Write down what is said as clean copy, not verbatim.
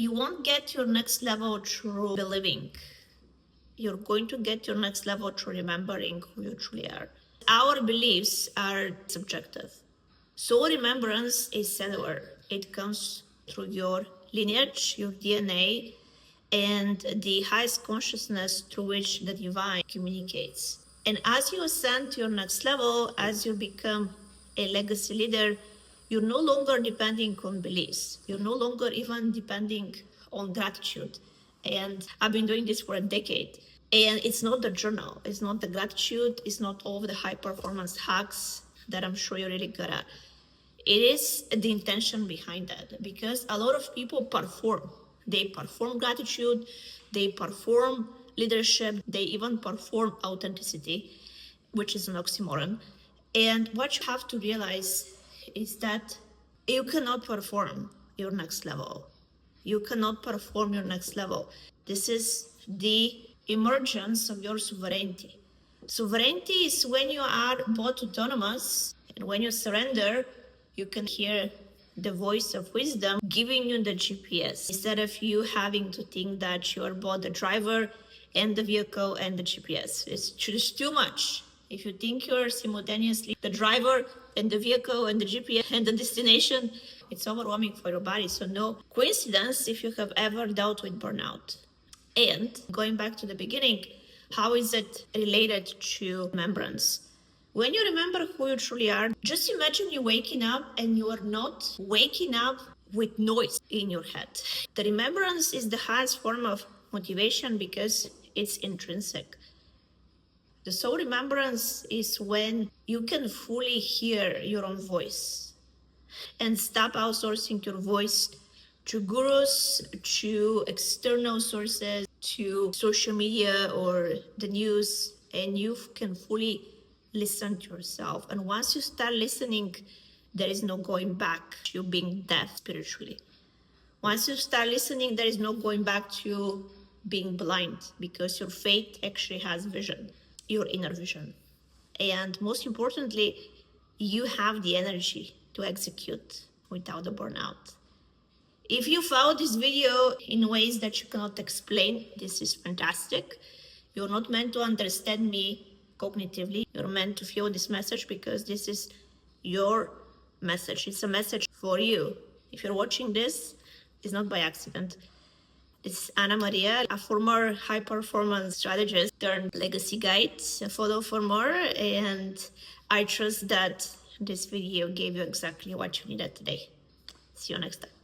You won't get your next level through believing. You're going to get your next level through remembering who you truly are. Our beliefs are subjective. Soul remembrance is cellular. It comes through your lineage, your DNA, and the highest consciousness through which the divine communicates. And as you ascend to your next level, as you become a legacy leader, you're no longer depending on beliefs. You're no longer even depending on gratitude. And I've been doing this for a decade. And it's not the journal, it's not the gratitude, it's not all of the high performance hacks that I'm sure you're really good at. It is the intention behind that, because a lot of people perform. They perform gratitude, they perform leadership, they even perform authenticity, which is an oxymoron. And what you have to realize is that you cannot perform your next level. You cannot perform your next level. This is the emergence of your sovereignty. Sovereignty is when you are both autonomous, and when you surrender, you can hear the voice of wisdom giving you the GPS, instead of you having to think that you are both the driver and the vehicle and the GPS. It's just too much. If you think you're simultaneously the driver and the vehicle and the GPS and the destination, it's overwhelming for your body. So no coincidence if you have ever dealt with burnout. And going back to the beginning, how is it related to remembrance? When you remember who you truly are, just imagine you waking up and you are not waking up with noise in your head. The remembrance is the highest form of motivation because it's intrinsic. The soul remembrance is when you can fully hear your own voice and stop outsourcing your voice to gurus, to external sources, to social media or the news, and you can fully listen to yourself. And once you start listening, there is no going back to being deaf spiritually. Once you start listening, there is no going back to being blind, because your faith actually has vision, your inner vision. And most importantly, you have the energy to execute without the burnout. If you found this video in ways that you cannot explain, this is fantastic. You're not meant to understand me cognitively. You're meant to feel this message because this is your message. It's a message for you. If you're watching this, it's not by accident. This is Anna Maria, a former high-performance strategist turned legacy guide. Follow for more, and I trust that this video gave you exactly what you needed today. See you next time.